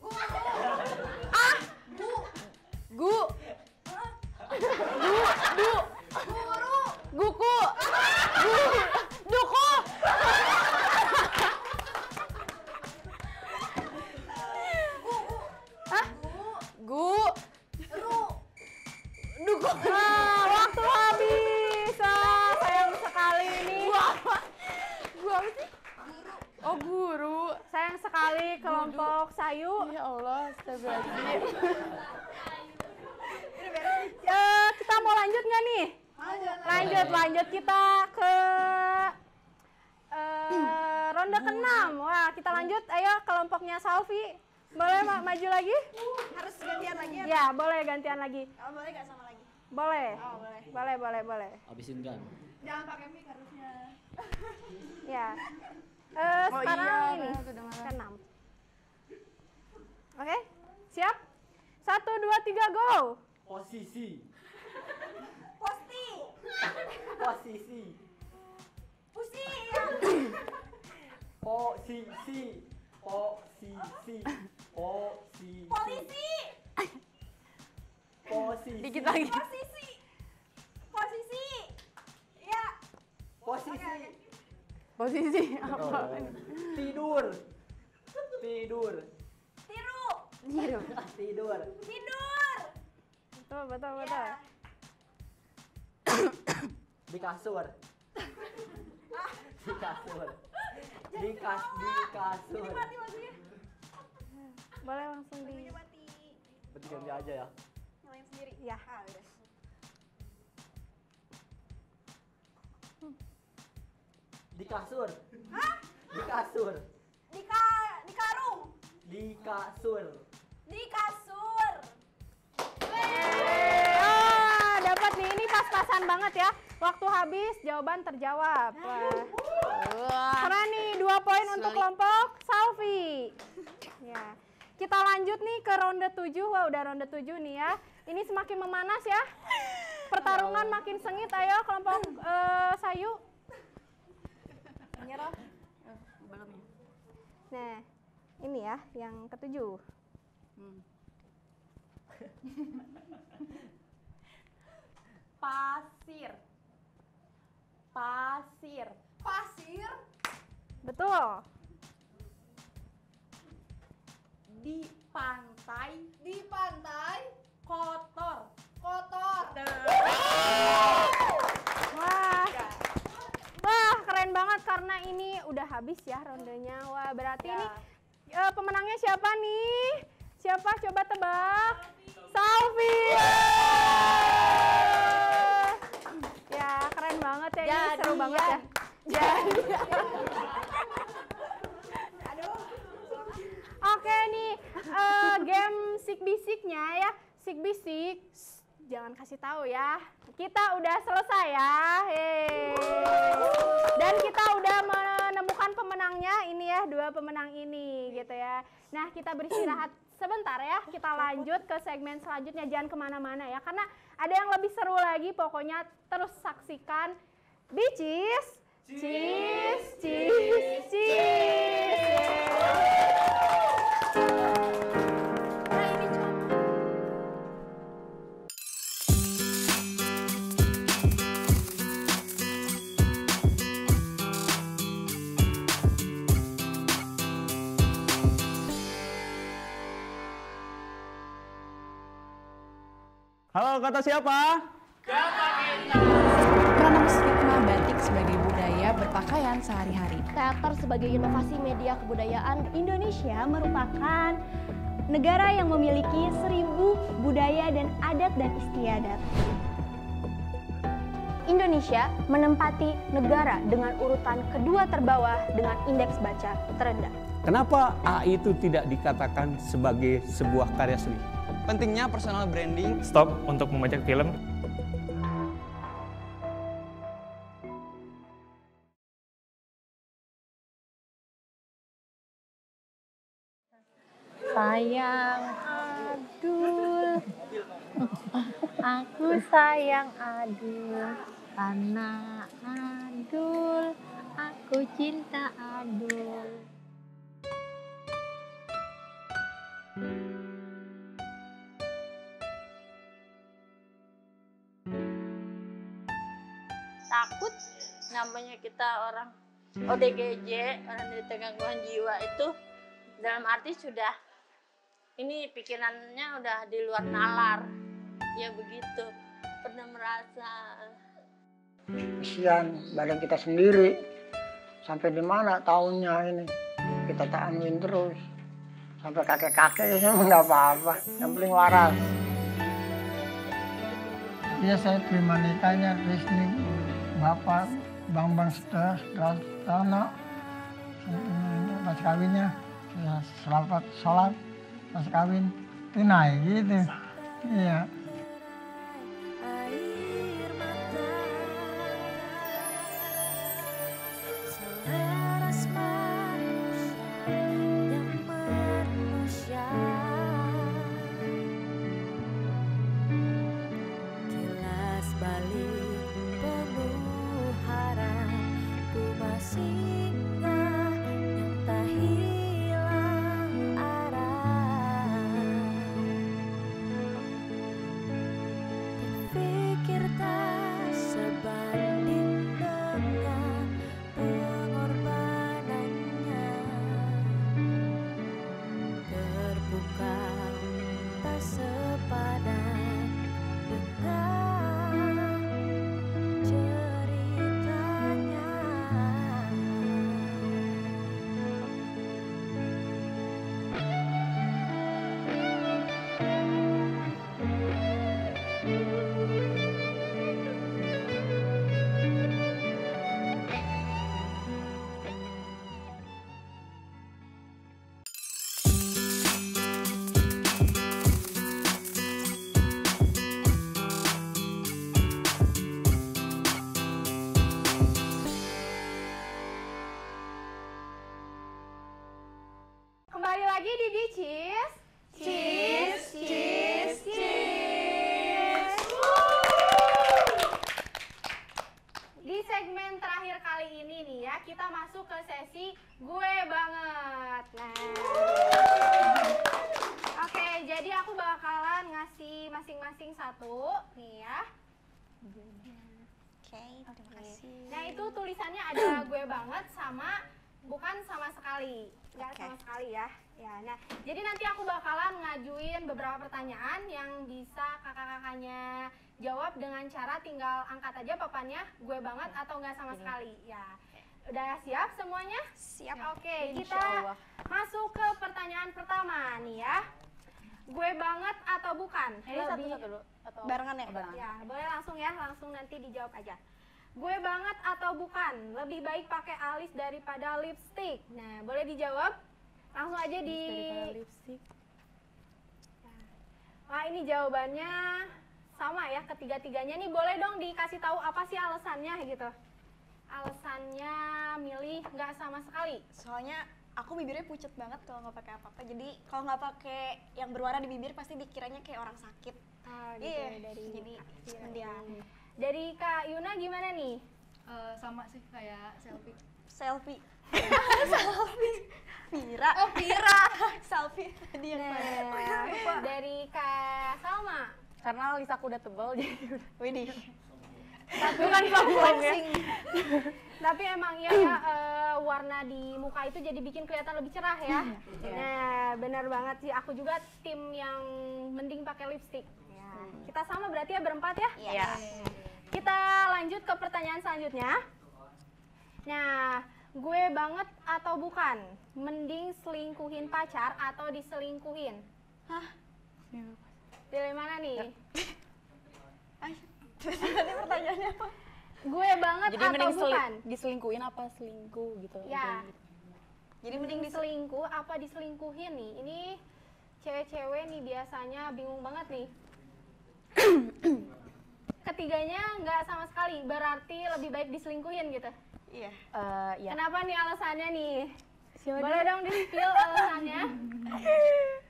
Guku. Duku. Hah? Duku. Waktu habis. Sayang sekali ini. Gua apa sih? Oh, guru. Sayang sekali kelompok Sayu. Ya Allah, astagfirullahaladzim. Kita mau lanjut nggak nih? Lanjut kita ke ronde ke-6. Wah, kita lanjut. Ayo kelompoknya Salvi. Boleh maju lagi? Harus gantian lagi ya? Ya, boleh gantian lagi. Oh, boleh gak sama lagi? Boleh. Oh, boleh. Boleh. Habisin kan. Jangan pakai mic harusnya. Ya. Oh Sekarang iya, ini benar. ke-6. Oke? Siap? 1, 2, 3, go! Posisi. Posisi. Dikit lagi. Posisi. Ya. Posisi apa? Tidur. Tidur. Betul. Ya. Di kasur. Di kasur. Mati maksudnya. Boleh langsung di... Berarti ganti aja ya. Nyalain sendiri? Ya. Udah. Di kasur. Hah? Di kasur. Di karung. Di kasur. Di kasur. Dapat nih, ini pas-pasan banget ya. Waktu habis, jawaban terjawab. Wah. Keren nih, 2 poin untuk kelompok Salvi. Ya. Kita lanjut nih ke ronde 7. Wah, udah ronde 7 nih ya. Ini semakin memanas ya. Pertarungan makin sengit. Ayo kelompok Sayu. Menyerah. Belum ya. Nah, ini ya yang ke-7. Pasir. Betul. Di pantai Kotor. Wah, keren banget karena ini udah habis ya rondenya. Wah, berarti ini pemenangnya siapa nih? Siapa? Coba tebak. Salvi. Ya, keren banget ya. Ini seru banget ya. Oke nih, game sik-bisiknya ya. Sik-bisik, jangan kasih tahu ya. Kita udah selesai ya. Dan kita udah menemukan pemenangnya. Ini ya, 2 pemenang ini gitu ya. Nah, kita beristirahat sebentar ya. Kita lanjut ke segmen selanjutnya. Jangan kemana-mana ya, karena ada yang lebih seru lagi. Pokoknya terus saksikan Bicis. Cheese. Halo, kata siapa? Pranama stigma batik sebagai budaya berpakaian sehari-hari. Teater sebagai inovasi media kebudayaan. Indonesia merupakan negara yang memiliki 1000 budaya dan adat dan istiadat. Indonesia menempati negara dengan urutan kedua terbawah dengan indeks baca terendah. Kenapa AI itu tidak dikatakan sebagai sebuah karya seni? Pentingnya personal branding. Stop untuk membajak film. Sayang Adul, aku sayang Adul, karena Adul, aku cinta Adul. Takut namanya kita orang ODGJ, orang dari gangguan jiwa itu dalam arti sudah ini pikirannya udah di luar nalar, ya begitu, pernah merasa. Kesian badan kita sendiri, sampai di mana tahunnya ini kita tahanin terus, sampai kakek-kakeknya nggak apa-apa, yang penting waras. Iya, saya terima nikahnya resmi Bapak Bambang Sutarno, pas kawinnya. Ya, selamat sholat pas kawin tunai gitu. Iya. Kilas balik penuh harap, ku masih ingat yang tak hilang arah. Terpikir tak sebanding dengan pengorbanannya, terpukau tak sepadan dengan ceritanya. Kembali lagi di Cheese. Cheese, cheese, cheese. Di segmen terakhir kali ini nih ya, kita masuk ke sesi gue banget. Nah, oke, jadi aku bakalan ngasih masing-masing satu nih ya. Oke, terima kasih. Nah, itu tulisannya ada gue banget sama bukan sama sekali. Nggak sama sekali ya. Ya, nah, jadi nanti aku bakalan ngajuin beberapa pertanyaan yang bisa kakak-kakaknya jawab dengan cara tinggal angkat aja papannya gue banget atau nggak sama sekali. Ya, udah siap semuanya? Siap. Oke, kita masuk ke pertanyaan pertama nih ya. Gue banget atau bukan? Ini satu-satu dulu atau barengan ya? Ya, boleh langsung ya, langsung nanti dijawab aja. Gue banget atau bukan? Lebih baik pakai alis daripada lipstick. Nah, boleh dijawab? Langsung aja di lipstick. Wah, ini jawabannya sama ya ketiga-tiganya nih. Boleh dong dikasih tahu apa sih alasannya gitu? Alasannya milih nggak sama sekali. Soalnya aku bibirnya pucet banget kalau nggak pakai apa-apa. Jadi kalau nggak pakai yang berwarna di bibir pasti dikiranya kayak orang sakit. Gitu Iya. ya, dari Jadi ya. Dari Kak Yuna gimana nih? Sama sih kayak selfie. Selfie. Selfie. Pira. Oh, Pira. Selfie tadi yang Nah, dari Kak Salma. Karena alis aku udah tebal jadi Widih. Bukan flexing. Tapi emang ya, warna di muka itu jadi bikin kelihatan lebih cerah ya. Nah, benar banget sih. Aku juga tim yang mending pakai lipstick. Ya. Kita sama berarti ya berempat ya? Iya. Kita lanjut ke pertanyaan selanjutnya. Nah, gue banget atau bukan? Mending selingkuhin pacar atau diselingkuhin? Hah? Pilih mana nih? Tadi pertanyaannya apa? Gue banget Jadi atau mending bukan? diselingkuhin apa selingkuh gitu? Ya. Jadi mending diselingkuh apa diselingkuhin nih? Ini cewek-cewek nih biasanya bingung banget nih. Ketiganya nggak sama sekali, berarti lebih baik diselingkuhin gitu. Iya. Ya. Kenapa nih alasannya nih? Siapa Boleh dulu? dong di-spill alasannya?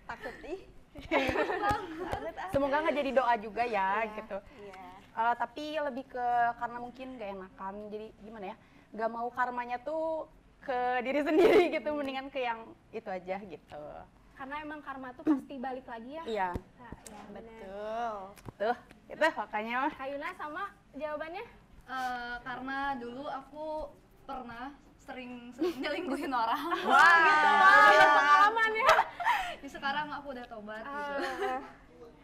Takut nih. Semoga nggak jadi doa juga ya gitu. Iya. Tapi lebih ke karena mungkin gak enakan, jadi gimana ya? Gak mau karmanya tuh ke diri sendiri gitu, mendingan ke yang itu aja gitu. Karena emang karma tuh pasti balik lagi ya. Iya. Nah, ya, Betul. Tuh, itu makanya mah. Kayuna sama jawabannya? Karena dulu aku pernah sering nyelingkuhin orang. Wah, gitu. Ada pengalaman ya. Jadi sekarang aku udah tobat gitu.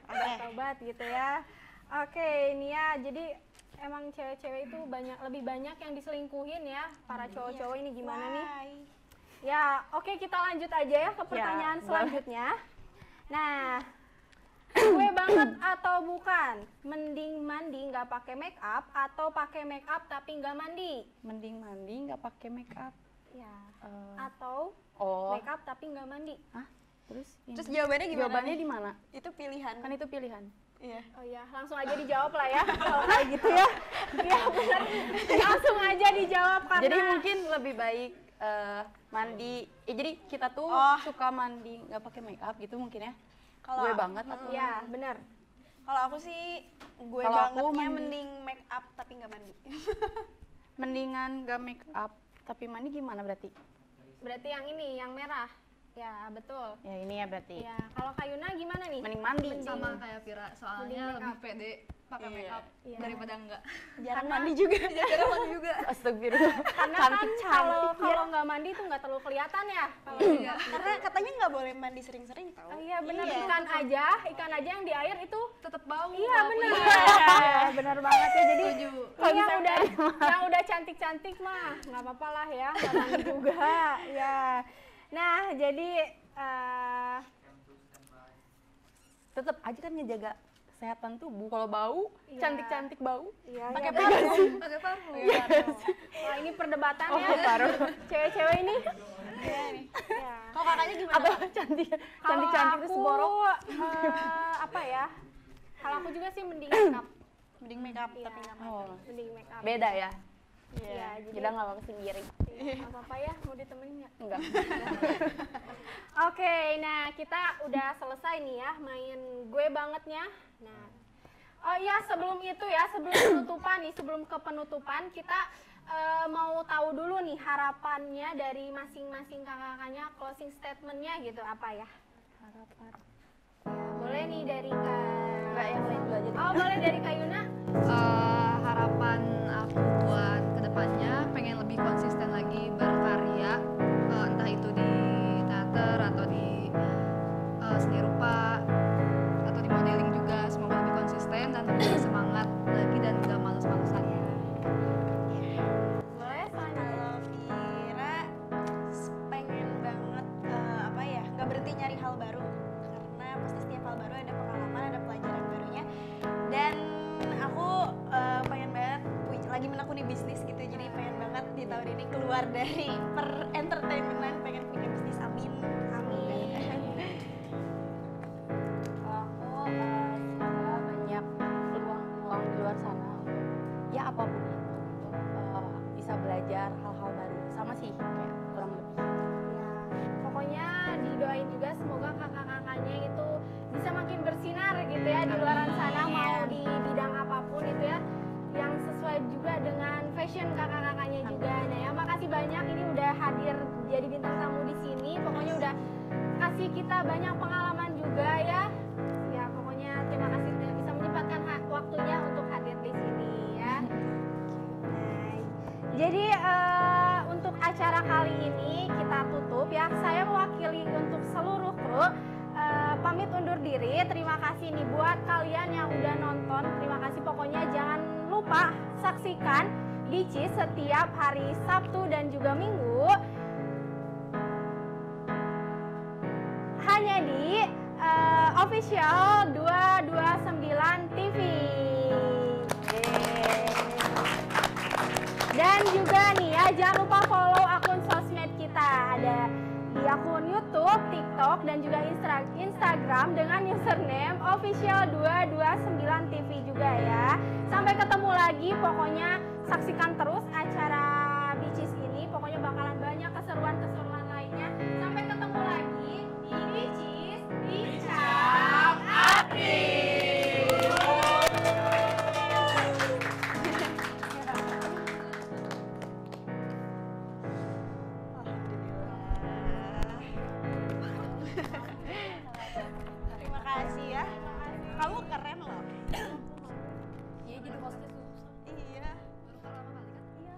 Udah tobat gitu ya. Oke, ini ya. Jadi emang cewek-cewek itu lebih banyak yang diselingkuhin ya. Para cowok-cowok ini gimana nih? Ya, oke kita lanjut aja ya ke pertanyaan selanjutnya. Nah, gue banget atau bukan? Mending mandi nggak pakai make up atau pakai make up tapi nggak mandi? Mending mandi nggak pakai make up. Ya. Atau make up tapi nggak mandi? Hah? Terus jawabannya gimana? Jawabannya di mana? Itu pilihan. Kan itu pilihan. Iya. Oh iya, langsung aja dijawab lah ya. Kalau kayak gitu ya. Iya benar. Langsung aja dijawab karena Jadi mungkin lebih baik mandi. Jadi kita tuh suka mandi nggak pakai make up gitu mungkin ya. Kalau gue banget atau Iya, benar. Kalau aku sih gue Kalau aku bangetnya mandi. mending make up tapi nggak mandi. mendingan nggak make up tapi mandi gimana berarti? Berarti yang ini, yang merah. Ya, betul. Ya ini ya berarti. Ya, kalau Kayuna gimana nih? Mending mandi. Sama kayak Vira, Mending soalnya make lebih up. pede pakai make up daripada enggak. Jarang mandi juga. Jarang mandi juga. Astagfirullah. Karena kan kalau nggak mandi tuh nggak terlalu kelihatan ya. Karena katanya nggak boleh mandi sering-sering tau. Iya benar, Iya. ikan aja yang di air itu tetap bau. Iya benar. Iya. Benar banget ya. Jadi Kalau yang udah cantik-cantik mah nggak apa-apa lah ya, nggak mandi juga. Ya. Nah, jadi Tetap aja kan ngejaga kesehatan tubuh. Kalau bau, Iya. cantik-cantik bau. Iya, pakai iya, parfum. Pakai parfum. Iya. wah ini perdebatan Oh, ya. parfum. Cewek-cewek ini. Iya nih. Ya. Kalau kakaknya gimana? Apa cantik-cantik terus borok? Apa ya? Kalau aku juga sih mending make up. Mending make up tapi nggak mandi. Oh, Mending make up. beda ya. Iya, jadi Jadi nggak apa-apa sendiri. nggak apa-apa ya, mau ditemenin nggak? Enggak. Oke, nah kita udah selesai nih ya main gue bangetnya. Nah, oh iya sebelum itu ya, sebelum ke penutupan kita mau tahu dulu nih harapannya dari masing-masing kakak-kakaknya, closing statementnya gitu apa ya? Harapan. Ya, boleh nih dari Enggak, yang lain dulu aja deh. Oh boleh dari Kayuna. Harapan aku buat kedepannya pengen lebih konsisten lagi berkarya, entah itu di teater atau di seni rupa atau di modeling juga. Semoga lebih konsisten dan lebih semangat lagi dan gak males-malesan. Boleh Kalau Vira pengen banget apa ya, nggak berhenti nyari hal baru karena pasti setiap hal baru ada pengalaman, ada pelajaran barunya. Dan aku pengen banget lagi menekuni bisnis gitu, jadi pengen banget di tahun ini keluar dari per-entertainenan, pengen punya bisnis, amin. Amin. Kalau aku semoga banyak peluang-peluang di luar sana. Ya apapun itu, bisa belajar hal-hal baru. Sama sih kayak kurang lebih. Ya, pokoknya didoain juga semoga kakak-kakaknya itu bisa makin bersinar gitu ya di luar sana, mau di bidang apapun itu ya, yang sesuai juga dengan fashion kakak-kakaknya juga. Nah ya makasih banyak ini udah hadir jadi bintang tamu di sini, pokoknya udah kasih kita banyak pengalaman juga ya. Ya pokoknya terima kasih sudah bisa menyempatkan waktunya untuk hadir di sini ya. Nah, jadi untuk acara kali ini kita tutup ya. Saya mewakili untuk seluruh kru pamit undur diri. Terima kasih nih buat kalian yang udah nonton. Terima kasih, pokoknya jangan lupa saksikan Bicis setiap hari Sabtu dan juga Minggu hanya di official 229 TV. Dan juga nih ya, jangan lupa follow akun sosmed kita. Ada di akun YouTube, TikTok, dan juga Instagram dengan username official 229 TV juga ya. Sampai ketemu lagi, pokoknya saksikan terus acara Bicis ini. Pokoknya bakalan banyak keseruan-keseruan lainnya. Sampai ketemu lagi di Bicis Bincang Aktif. Terima kasih ya. Kamu keren loh. Iya, jadi hostnya susah. Iya. Baru pertama kali kan? Iya.